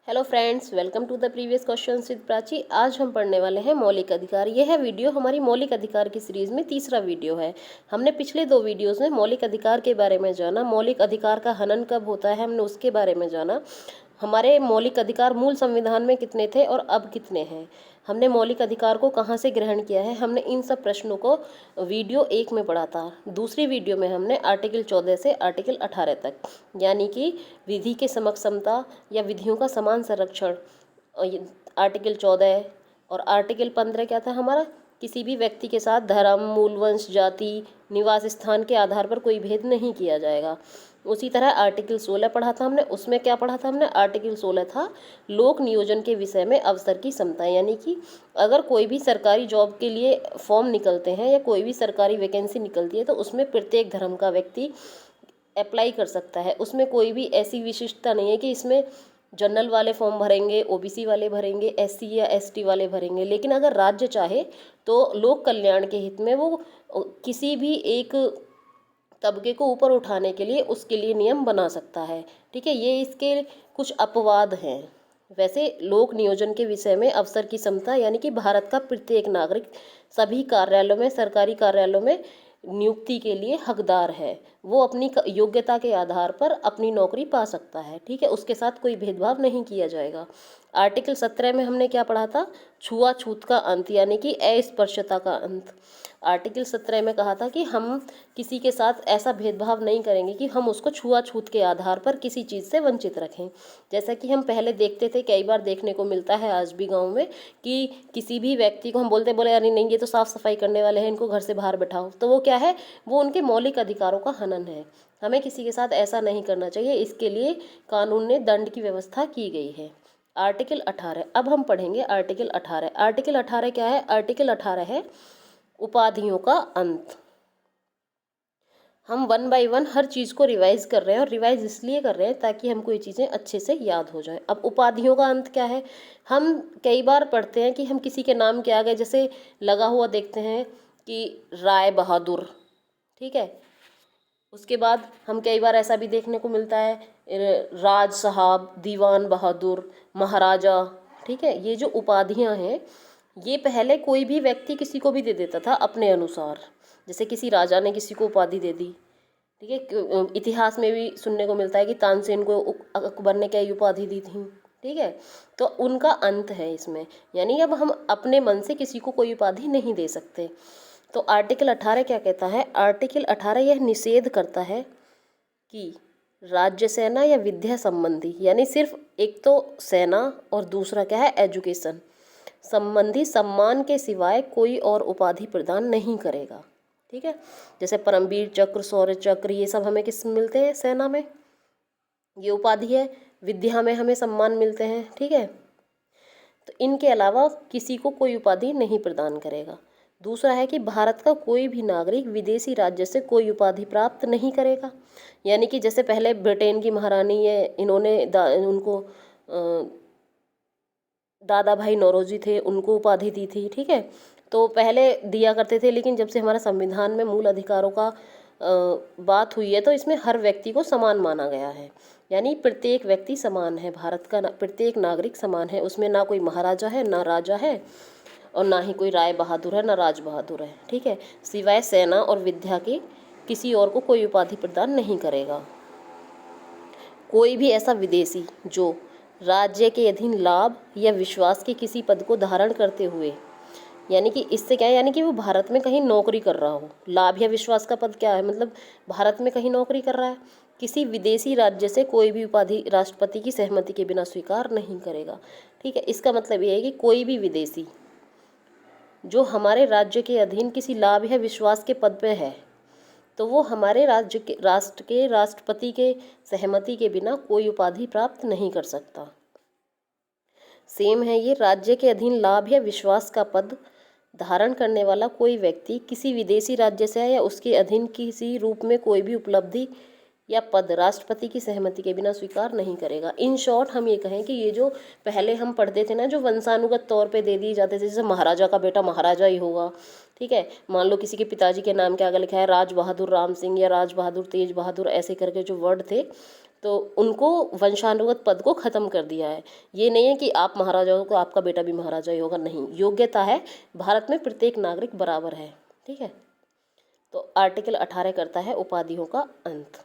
Hello friends, welcome to the previous questions with Prachi. आज हम पढ़ने वाले हैं मौलिक अधिकार। यह है वीडियो हमारी मौलिक अधिकार की सीरीज में तीसरा वीडियो है। हमने पिछले दो वीडियोस में मौलिक अधिकार के बारे में जाना, मौलिक अधिकार का हनन कब होता है हमने उसके बारे में जाना, हमारे मौलिक अधिकार मूल संविधान में कितने थे और अब कितने हैं, हमने मौलिक अधिकार को कहाँ से ग्रहण किया है, हमने इन सब प्रश्नों को वीडियो 1 में पढ़ा था। दूसरी वीडियो में हमने आर्टिकल 14 से आर्टिकल 18 तक, यानी कि विधि के समता या विधियों का समान संरक्षण, आर्टिकल 14 और आर्टिकल 15 क्या था हमारा, किसी भी व्यक्ति के साथ धर्म, मूल वंश, जाति, निवास स्थान के आधार पर कोई भेद नहीं किया जाएगा। उसी तरह आर्टिकल 16 पढ़ा था हमने। उसमें क्या पढ़ा था हमने? आर्टिकल 16 था लोक नियोजन के विषय में अवसर की समता, यानी कि अगर कोई भी सरकारी जॉब के लिए फॉर्म निकलते हैं या कोई भी सरकारी वैकेंसी निकलती है तो उसमें प्रत्येक धर्म का व्यक्ति अप्लाई कर सकता है। उसमें कोई भी ऐसी विशिष्टता नहीं है कि इसमें जनरल वाले फॉर्म भरेंगे, ओबीसी वाले भरेंगे, एससी या एसटी वाले भरेंगे। लेकिन अगर राज्य चाहे तो लोक कल्याण के हित में वो किसी भी एक तबके को ऊपर उठाने के लिए उसके लिए नियम बना सकता है। ठीक है, ये इसके कुछ अपवाद हैं। वैसे लोक नियोजन के विषय में अवसर की समता, यानी कि भारत का प्रत्येक नागरिक सभी कार्यालयों में, सरकारी कार्यालयों में नियुक्ति के लिए हकदार है। वो अपनी योग्यता के आधार पर अपनी नौकरी पा सकता है। ठीक है, उसके साथ कोई भेदभाव नहीं किया जाएगा। आर्टिकल 17 में हमने क्या पढ़ा था? छुआछूत का अंत, यानी कि अस्पृश्यता का अंत। आर्टिकल 17 में कहा था कि हम किसी के साथ ऐसा भेदभाव नहीं करेंगे कि हम उसको छुआछूत के आधार पर किसी चीज़ से वंचित रखें। जैसा कि हम पहले देखते थे, कई बार देखने को मिलता है आज भी गांव में, कि किसी भी व्यक्ति को हम बोले अरे नहीं, ये तो साफ़ सफाई करने वाले हैं, इनको घर से बाहर बैठाओ, तो वो क्या है? वो उनके मौलिक अधिकारों का हनन है। हमें किसी के साथ ऐसा नहीं करना चाहिए। इसके लिए कानून ने दंड की व्यवस्था की गई है। आर्टिकल 18, अब हम पढ़ेंगे आर्टिकल 18। आर्टिकल 18 क्या है? आर्टिकल 18 है उपाधियों का अंत। हम 1 बाय 1 हर चीज़ को रिवाइज कर रहे हैं, और रिवाइज इसलिए कर रहे हैं ताकि हमको ये चीज़ें अच्छे से याद हो जाएं। अब उपाधियों का अंत क्या है? हम कई बार पढ़ते हैं कि हम किसी के नाम के आगे जैसे लगा हुआ देखते हैं कि राय बहादुर, ठीक है। उसके बाद हम कई बार ऐसा भी देखने को मिलता है राज साहब, दीवान बहादुर, महाराजा। ठीक है, ये जो उपाधियां हैं ये पहले कोई भी व्यक्ति किसी को भी दे देता था अपने अनुसार। जैसे किसी राजा ने किसी को उपाधि दे दी। ठीक है, इतिहास में भी सुनने को मिलता है कि तानसेन को अकबर ने क्या उपाधि दी थी। ठीक है, तो उनका अंत है इसमें, यानी अब हम अपने मन से किसी को कोई उपाधि नहीं दे सकते। तो आर्टिकल 18 क्या कहता है? आर्टिकल 18 यह निषेध करता है कि राज्य सेना या विद्या संबंधी, यानी सिर्फ एक तो सेना और दूसरा क्या है? एजुकेशन संबंधी सम्मान के सिवाय कोई और उपाधि प्रदान नहीं करेगा। ठीक है, जैसे परमवीर चक्र, शौर्य चक्र, ये सब हमें किस मिलते हैं? सेना में ये उपाधि है। विद्या में हमें सम्मान मिलते हैं। ठीक है, तो इनके अलावा किसी को कोई उपाधि नहीं प्रदान करेगा। दूसरा है कि भारत का कोई भी नागरिक विदेशी राज्य से कोई उपाधि प्राप्त नहीं करेगा। यानी कि जैसे पहले ब्रिटेन की महारानी है, इन्होंने उनको दादा भाई नौरोजी थे, उनको उपाधि दी थी। ठीक है, तो पहले दिया करते थे, लेकिन जब से हमारा संविधान में मूल अधिकारों का बात हुई है तो इसमें हर व्यक्ति को समान माना गया है। यानी प्रत्येक व्यक्ति समान है, भारत का प्रत्येक नागरिक समान है। उसमें ना कोई महाराजा है, ना राजा है, और ना ही कोई राय बहादुर है, ना राज बहादुर है। ठीक है, सिवाय सेना और विद्या के किसी और को कोई उपाधि प्रदान नहीं करेगा। कोई भी ऐसा विदेशी जो राज्य के अधीन लाभ या विश्वास के किसी पद को धारण करते हुए, यानी कि इससे क्या है, यानी कि वो भारत में कहीं नौकरी कर रहा हो। लाभ या विश्वास का पद क्या है? मतलब भारत में कहीं नौकरी कर रहा है, किसी विदेशी राज्य से कोई भी उपाधि राष्ट्रपति की सहमति के बिना स्वीकार नहीं करेगा। ठीक है, इसका मतलब ये है कि कोई भी विदेशी जो हमारे राज्य के अधीन किसी लाभ या विश्वास के पद पे है तो वो हमारे राष्ट्र के राष्ट्रपति के सहमति के बिना कोई उपाधि प्राप्त नहीं कर सकता। सेम है ये, राज्य के अधीन लाभ या विश्वास का पद धारण करने वाला कोई व्यक्ति किसी विदेशी राज्य से है या उसके अधीन किसी रूप में कोई भी उपलब्धि या पद राष्ट्रपति की सहमति के बिना स्वीकार नहीं करेगा। इन शॉर्ट हम ये कहें कि ये जो पहले हम पढ़ते थे ना, जो वंशानुगत तौर पे दे दिए जाते थे, जैसे महाराजा का बेटा महाराजा ही होगा। ठीक है, मान लो किसी के पिताजी के नाम के आगे लिखा है राज बहादुर राम सिंह या राज बहादुर तेज बहादुर, ऐसे करके जो वर्ड थे, तो उनको वंशानुगत पद को ख़त्म कर दिया है। ये नहीं है कि आप महाराजा हो तो आपका बेटा भी महाराजा ही होगा, नहीं, योग्यता है, भारत में प्रत्येक नागरिक बराबर है, ठीक है। तो आर्टिकल 18 करता है उपाधियों का अंत।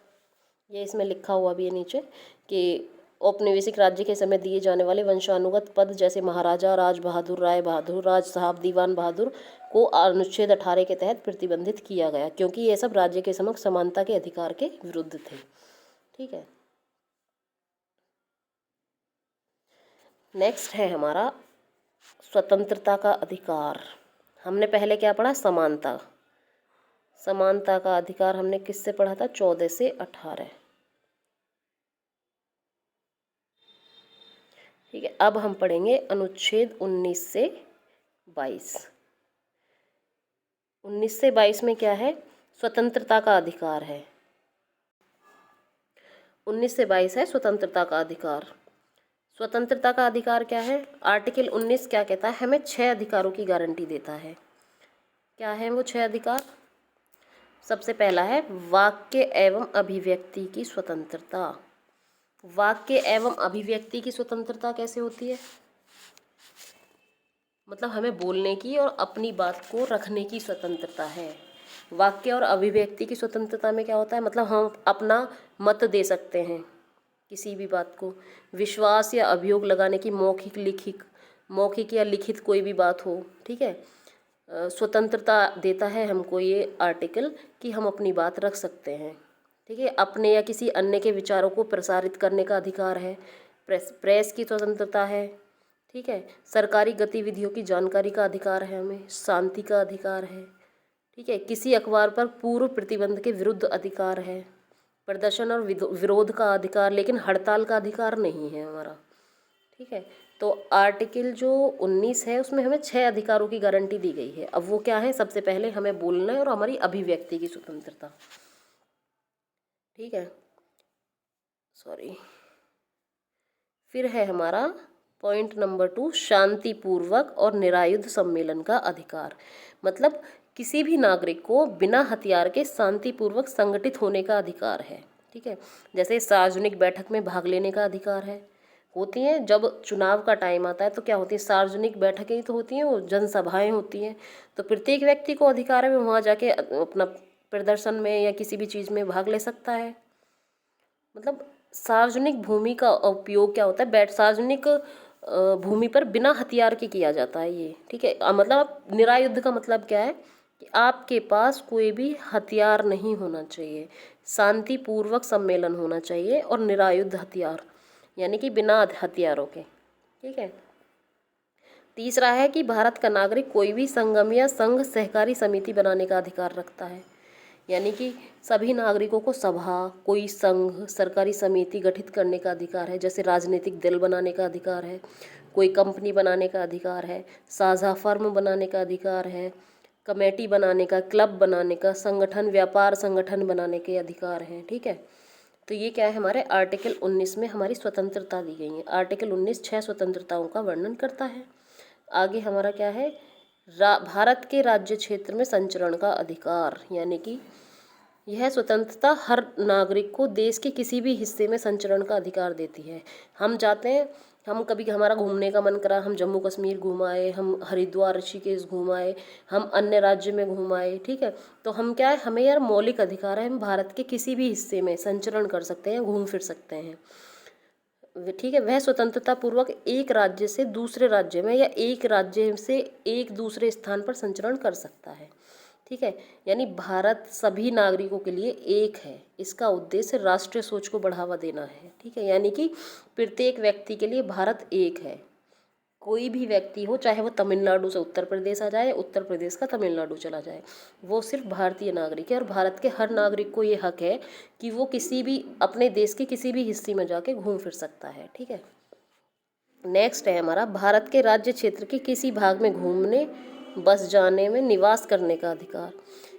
ये इसमें लिखा हुआ भी है नीचे कि औपनिवेशिक राज्य के समय दिए जाने वाले वंशानुगत पद जैसे महाराजा, राज बहादुर, राय बहादुर, राज साहब, दीवान बहादुर को अनुच्छेद 18 के तहत प्रतिबंधित किया गया, क्योंकि ये सब राज्य के समक्ष समानता के अधिकार के विरुद्ध थे, ठीक है। नेक्स्ट है हमारा स्वतंत्रता का अधिकार। हमने पहले क्या पढ़ा? समानता। समानता का अधिकार हमने किससे पढ़ा था? 14 से 18, ठीक है। अब हम पढ़ेंगे अनुच्छेद 19 से 22। 19 से 22 में क्या है? स्वतंत्रता का अधिकार है। 19 से 22 है स्वतंत्रता का अधिकार। स्वतंत्रता का अधिकार क्या है? आर्टिकल 19 क्या कहता है? हमें 6 अधिकारों की गारंटी देता है। क्या है वो 6 अधिकार? सबसे पहला है वाक्य एवं अभिव्यक्ति की स्वतंत्रता। वाक्य एवं अभिव्यक्ति की स्वतंत्रता कैसे होती है? मतलब हमें बोलने की और अपनी बात को रखने की स्वतंत्रता है। वाक्य और अभिव्यक्ति की स्वतंत्रता में क्या होता है? मतलब हम अपना मत दे सकते हैं किसी भी बात को, विश्वास या अभियोग लगाने की मौखिक या लिखित कोई भी बात हो, ठीक है। स्वतंत्रता देता है हमको ये आर्टिकल कि हम अपनी बात रख सकते हैं, ठीक है। अपने या किसी अन्य के विचारों को प्रसारित करने का अधिकार है। प्रेस की स्वतंत्रता है, ठीक है। सरकारी गतिविधियों की जानकारी का अधिकार है हमें। शांति का अधिकार है, ठीक है। किसी अखबार पर पूर्व प्रतिबंध के विरुद्ध अधिकार है। प्रदर्शन और विरोध का अधिकार, लेकिन हड़ताल का अधिकार नहीं है हमारा, ठीक है। तो आर्टिकल जो 19 है उसमें हमें 6 अधिकारों की गारंटी दी गई है। अब वो क्या है? सबसे पहले हमें बोलना है और हमारी अभिव्यक्ति की स्वतंत्रता, ठीक है, सॉरी। फिर है हमारा पॉइंट नंबर 2, शांतिपूर्वक और निरायुध सम्मेलन का अधिकार। मतलब किसी भी नागरिक को बिना हथियार के शांतिपूर्वक संगठित होने का अधिकार है, ठीक है। जैसे सार्वजनिक बैठक में भाग लेने का अधिकार है। होती हैं जब चुनाव का टाइम आता है तो क्या होती है? सार्वजनिक बैठकें ही तो होती हैं, वो जनसभाएं होती हैं। तो प्रत्येक व्यक्ति को अधिकार है वो वहाँ जाके अपना प्रदर्शन में या किसी भी चीज़ में भाग ले सकता है। मतलब सार्वजनिक भूमि का उपयोग क्या होता है? सार्वजनिक भूमि पर बिना हथियार के किया जाता है ये, ठीक है। मतलब निरायुध का मतलब क्या है? कि आपके पास कोई भी हथियार नहीं होना चाहिए, शांतिपूर्वक सम्मेलन होना चाहिए और निरायुध हथियार, यानी कि बिना हथियारों के, ठीक है। तीसरा है कि भारत का नागरिक कोई भी संगम या संघ सहकारी समिति बनाने का अधिकार रखता है। यानी कि सभी नागरिकों को सभा, कोई संघ, सरकारी समिति गठित करने का अधिकार है। जैसे राजनीतिक दल बनाने का अधिकार है, कोई कंपनी बनाने का अधिकार है, साझा फर्म बनाने का अधिकार है, कमेटी बनाने का, क्लब बनाने का, संगठन, व्यापार संगठन बनाने के अधिकार हैं, ठीक है। तो ये क्या है? हमारे आर्टिकल 19 में हमारी स्वतंत्रता दी गई है। आर्टिकल 19 6 स्वतंत्रताओं का वर्णन करता है। आगे हमारा क्या है? भारत के राज्य क्षेत्र में संचरण का अधिकार, यानी कि यह स्वतंत्रता हर नागरिक को देश के किसी भी हिस्से में संचरण का अधिकार देती है। हम जाते हैं, हम कभी हमारा घूमने का मन करा, हम जम्मू कश्मीर घूम आए, हम हरिद्वार ऋषिकेश घूम आए, हम अन्य राज्य में घूम आए, ठीक है। तो हम क्या है? हमें यार मौलिक अधिकार है, हम भारत के किसी भी हिस्से में संचरण कर सकते हैं, घूम फिर सकते हैं, ठीक है। वह स्वतंत्रता पूर्वक एक राज्य से दूसरे राज्य में या एक राज्य से एक दूसरे स्थान पर संचरण कर सकता है, ठीक है। यानी भारत सभी नागरिकों के लिए एक है। इसका उद्देश्य राष्ट्रीय सोच को बढ़ावा देना है, ठीक है। यानी कि प्रत्येक व्यक्ति के लिए भारत एक है। कोई भी व्यक्ति हो, चाहे वो तमिलनाडु से उत्तर प्रदेश आ जाए, उत्तर प्रदेश का तमिलनाडु चला जाए, वो सिर्फ भारतीय नागरिक है। और भारत के हर नागरिक को ये हक है कि वो किसी भी अपने देश के किसी भी हिस्से में जाके घूम फिर सकता है, ठीक है। नेक्स्ट है हमारा भारत के राज्य क्षेत्र के किसी भाग में घूमने, बस जाने में, निवास करने का अधिकार।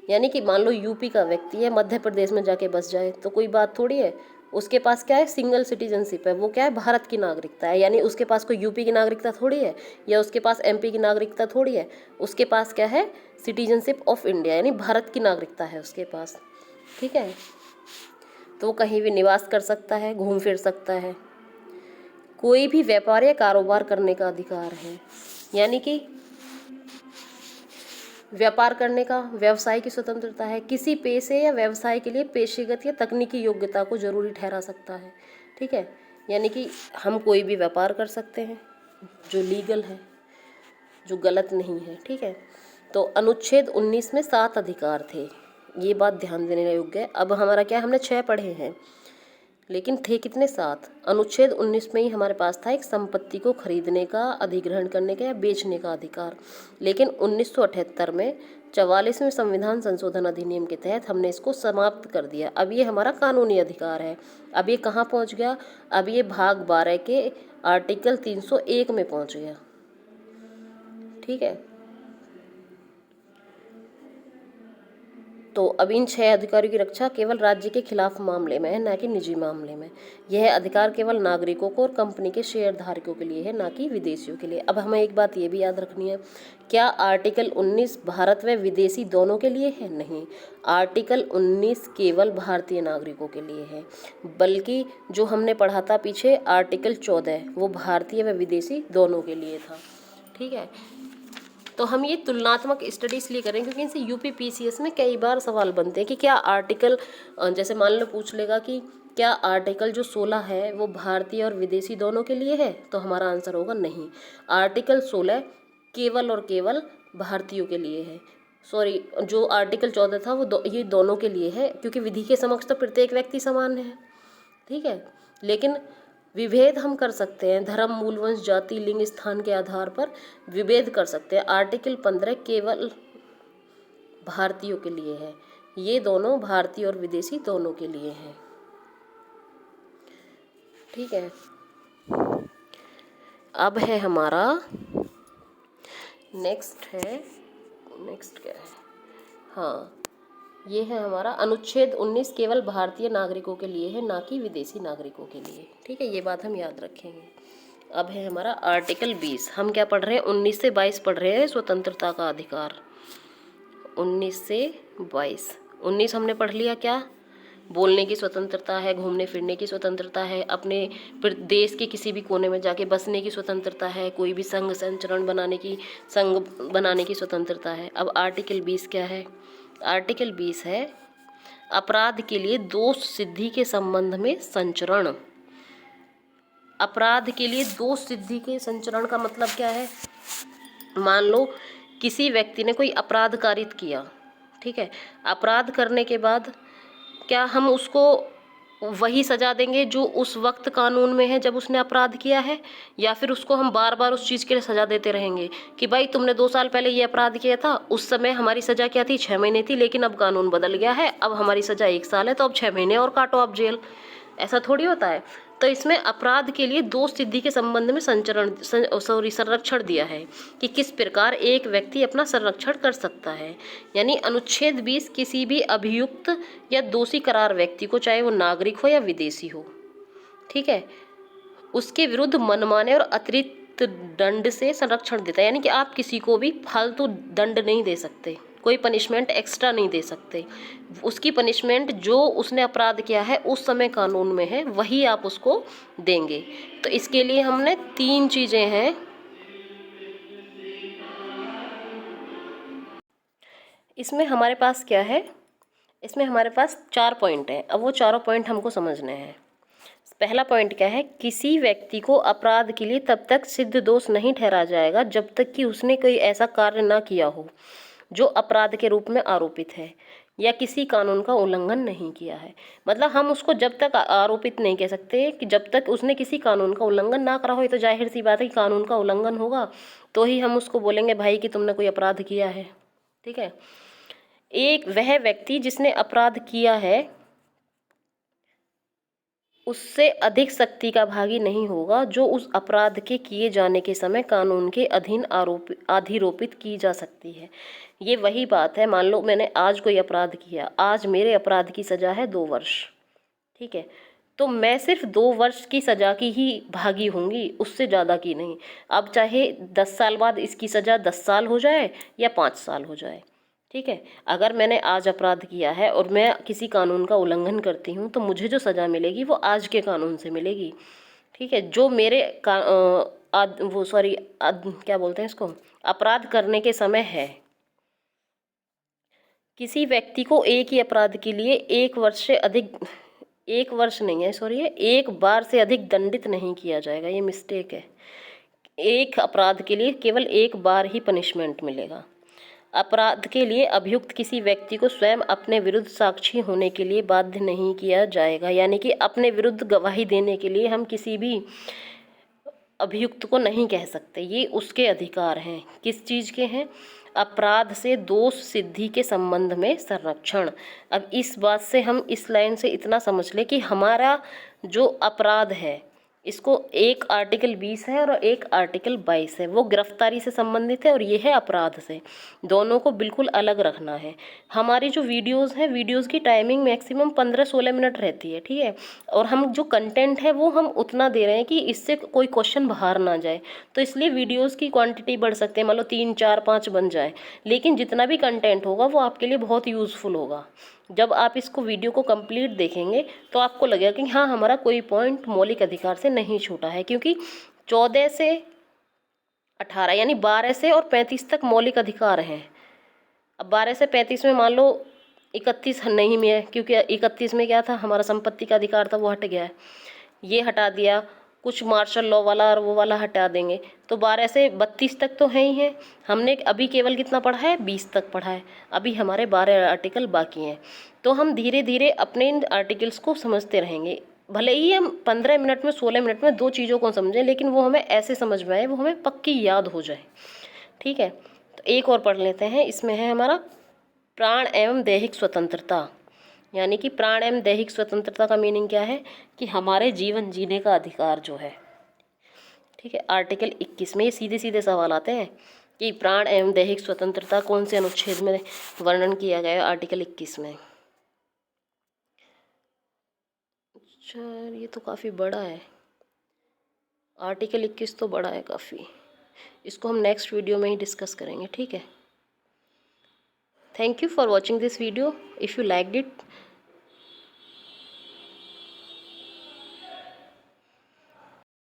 यानी कि मान लो यूपी का व्यक्ति है, मध्य प्रदेश में जाके बस जाए तो कोई बात थोड़ी है। उसके पास क्या है? सिंगल सिटीजनशिप है, वो क्या है? भारत की नागरिकता है। यानी उसके पास कोई यूपी की नागरिकता थोड़ी है, या उसके पास एमपी की नागरिकता थोड़ी है। उसके पास क्या है? सिटीजनशिप ऑफ इंडिया, यानी भारत की नागरिकता है उसके पास, ठीक है। तो वो कहीं भी निवास कर सकता है, घूम फिर सकता है। कोई भी व्यापार या कारोबार करने का अधिकार है, यानी कि व्यापार करने का, व्यवसाय की स्वतंत्रता है। किसी पेशे या व्यवसाय के लिए पेशेगत या तकनीकी योग्यता को जरूरी ठहरा सकता है। ठीक है, यानी कि हम कोई भी व्यापार कर सकते हैं जो लीगल है, जो गलत नहीं है। ठीक है, तो अनुच्छेद 19 में 7 अधिकार थे, ये बात ध्यान देने योग्य है। अब हमारा क्या, हमने 6 पढ़े हैं, लेकिन थे कितने, 7। अनुच्छेद 19 में ही हमारे पास था एक संपत्ति को खरीदने का, अधिग्रहण करने का या बेचने का अधिकार। लेकिन 1978 में 44वें संविधान संशोधन अधिनियम के तहत हमने इसको समाप्त कर दिया। अब ये हमारा कानूनी अधिकार है। अब ये कहाँ पहुँच गया, अब ये भाग 12 के आर्टिकल 301 में पहुँच गया। ठीक है, तो अब इन 6 अधिकारों की रक्षा केवल राज्य के खिलाफ मामले में है, ना कि निजी मामले में। यह अधिकार केवल नागरिकों को और कंपनी के शेयर धारकों के लिए है, ना कि विदेशियों के लिए। अब हमें एक बात ये भी याद रखनी है, क्या आर्टिकल 19 भारत व विदेशी दोनों के लिए है? नहीं, आर्टिकल 19 केवल भारतीय नागरिकों के लिए है। बल्कि जो हमने पढ़ा था पीछे आर्टिकल 14, वो भारतीय व विदेशी दोनों के लिए था। ठीक है, तो हम ये तुलनात्मक स्टडी इसलिए करें क्योंकि इनसे यूपीपीसीएस में कई बार सवाल बनते हैं कि क्या आर्टिकल, जैसे मान लो पूछ लेगा कि क्या आर्टिकल जो 16 है वो भारतीय और विदेशी दोनों के लिए है, तो हमारा आंसर होगा नहीं, आर्टिकल 16 केवल और केवल भारतीयों के लिए है। सॉरी, जो आर्टिकल 14 था वो ये दोनों के लिए है, क्योंकि विधि के समक्ष तो प्रत्येक व्यक्ति समान है। ठीक है, लेकिन विभेद हम कर सकते हैं, धर्म, मूल, वंश, जाति, लिंग, स्थान के आधार पर विभेद कर सकते हैं। आर्टिकल 15 केवल भारतीयों के लिए है, ये दोनों भारतीय और विदेशी दोनों के लिए हैं। ठीक है, अब है हमारा नेक्स्ट क्या है, हाँ, ये है हमारा अनुच्छेद 19 केवल भारतीय नागरिकों के लिए है, ना कि विदेशी नागरिकों के लिए। ठीक है, ये बात हम याद रखेंगे। अब है हमारा आर्टिकल 20। हम क्या पढ़ रहे हैं, 19 से 22 पढ़ रहे हैं, स्वतंत्रता का अधिकार। 19 से 22, 19 हमने पढ़ लिया, क्या, बोलने की स्वतंत्रता है, घूमने फिरने की स्वतंत्रता है, अपने देश के किसी भी कोने में जाके बसने की स्वतंत्रता है, कोई भी संघ बनाने की स्वतंत्रता है। अब आर्टिकल 20 क्या है, आर्टिकल 20 है अपराध के लिए दोष सिद्धि के संबंध में संचरण। अपराध के लिए दोष सिद्धि के संचरण का मतलब क्या है, मान लो किसी व्यक्ति ने कोई अपराध कारित किया, ठीक है, अपराध करने के बाद क्या हम उसको वही सज़ा देंगे जो उस वक्त कानून में है जब उसने अपराध किया है, या फिर उसको हम बार बार उस चीज़ के लिए सज़ा देते रहेंगे कि भाई तुमने 2 साल पहले ये अपराध किया था, उस समय हमारी सज़ा क्या थी, 6 महीने थी, लेकिन अब कानून बदल गया है, अब हमारी सज़ा 1 साल है, तो अब 6 महीने और काटो आप जेल। ऐसा थोड़ी होता है। तो इसमें अपराध के लिए दोष सिद्धि के संबंध में संरक्षण दिया है कि किस प्रकार एक व्यक्ति अपना संरक्षण कर सकता है। यानी अनुच्छेद 20 किसी भी अभियुक्त या दोषी करार व्यक्ति को, चाहे वो नागरिक हो या विदेशी हो, ठीक है, उसके विरुद्ध मनमाने और अतिरिक्त दंड से संरक्षण देता है। यानी कि आप किसी को भी फालतू दंड नहीं दे सकते, कोई पनिशमेंट एक्स्ट्रा नहीं दे सकते। उसकी पनिशमेंट जो उसने अपराध किया है उस समय कानून में है वही आप उसको देंगे। तो इसके लिए हमने 3 चीज़ें हैं। इसमें हमारे पास क्या है, इसमें हमारे पास 4 पॉइंट हैं। अब वो चारों पॉइंट हमको समझने हैं। पहला पॉइंट क्या है, किसी व्यक्ति को अपराध के लिए तब तक सिद्ध दोष नहीं ठहराया जाएगा जब तक कि उसने कोई ऐसा कार्य ना किया हो जो अपराध के रूप में आरोपित है, या किसी कानून का उल्लंघन नहीं किया है। मतलब हम उसको जब तक आरोपित नहीं कह सकते कि जब तक उसने किसी कानून का उल्लंघन ना करा हो। तो जाहिर सी बात है कि कानून का उल्लंघन होगा तो ही हम उसको बोलेंगे भाई कि तुमने कोई अपराध किया है। ठीक है, एक वह व्यक्ति जिसने अपराध किया है उससे अधिक शक्ति का भागी नहीं होगा जो उस अपराध के किए जाने के समय कानून के अधीन अधिरोपित की जा सकती है। ये वही बात है, मान लो मैंने आज कोई अपराध किया, आज मेरे अपराध की सज़ा है 2 वर्ष, ठीक है, तो मैं सिर्फ 2 वर्ष की सज़ा की ही भागी होंगी, उससे ज़्यादा की नहीं। अब चाहे 10 साल बाद इसकी सज़ा 10 साल हो जाए या 5 साल हो जाए, ठीक है। अगर मैंने आज अपराध किया है और मैं किसी कानून का उल्लंघन करती हूँ तो मुझे जो सज़ा मिलेगी वो आज के कानून से मिलेगी। ठीक है। जो मेरे क्या बोलते हैं इसको, अपराध करने के समय है, किसी व्यक्ति को एक ही अपराध के लिए 1 वर्ष से अधिक, 1 वर्ष नहीं है, सॉरी, है 1 बार से अधिक दंडित नहीं किया जाएगा, ये मिस्टेक है। एक अपराध के लिए केवल 1 बार ही पनिशमेंट मिलेगा। अपराध के लिए अभियुक्त किसी व्यक्ति को स्वयं अपने विरुद्ध साक्षी होने के लिए बाध्य नहीं किया जाएगा, यानी कि अपने विरुद्ध गवाही देने के लिए हम किसी भी अभियुक्त को नहीं कह सकते, ये उसके अधिकार हैं। किस चीज़ के हैं? अपराध से दोष सिद्धि के संबंध में संरक्षण। अब इस बात से हम इस लाइन से इतना समझ ले कि हमारा जो अपराध है, इसको एक आर्टिकल 20 है और एक आर्टिकल 22 है, वो गिरफ्तारी से संबंधित है और ये है अपराध से। दोनों को बिल्कुल अलग रखना है। हमारी जो वीडियोस हैं, वीडियोस की टाइमिंग मैक्सिमम 15-16 मिनट रहती है, ठीक है। और हम जो कंटेंट है वो हम उतना दे रहे हैं कि इससे कोई क्वेश्चन बाहर ना जाए, तो इसलिए वीडियोस की क्वांटिटी बढ़ सकते हैं, मान लो 3, 4, 5 बन जाए, लेकिन जितना भी कंटेंट होगा वो आपके लिए बहुत यूज़फुल होगा। जब आप इसको वीडियो को कंप्लीट देखेंगे तो आपको लगेगा कि हाँ, हमारा कोई पॉइंट मौलिक अधिकार से नहीं छूटा है, क्योंकि 14 से 18 यानी 12 से और 35 तक मौलिक अधिकार हैं। अब 12 से 35 में मान लो 31 नहीं में है, क्योंकि 31 में क्या था, हमारा संपत्ति का अधिकार था, वो हट गया है, ये हटा दिया। कुछ मार्शल लॉ वाला और वो वाला हटा देंगे, तो 12 से 32 तक तो है ही है। हमने अभी केवल कितना पढ़ा है, 20 तक पढ़ा है, अभी हमारे 12 आर्टिकल बाकी हैं। तो हम धीरे धीरे अपने इन आर्टिकल्स को समझते रहेंगे, भले ही हम 15 मिनट में 16 मिनट में 2 चीज़ों को समझें, लेकिन वो हमें ऐसे समझ में आए, वो हमें पक्की याद हो जाए। ठीक है। तो एक और पढ़ लेते हैं, इसमें है हमारा प्राण एवं दैहिक स्वतंत्रता। यानी कि प्राण एवं दैहिक स्वतंत्रता का मीनिंग क्या है कि हमारे जीवन जीने का अधिकार जो है। ठीक है। आर्टिकल 21 में ये सीधे सीधे सवाल आते हैं कि प्राण एवं दैहिक स्वतंत्रता कौन से अनुच्छेद में वर्णन किया गया है, आर्टिकल 21 में। अच्छा, ये तो काफ़ी बड़ा है, आर्टिकल 21 तो बड़ा है काफ़ी, इसको हम नेक्स्ट वीडियो में ही डिस्कस करेंगे। ठीक है। Thank you for watching this video. If you liked it,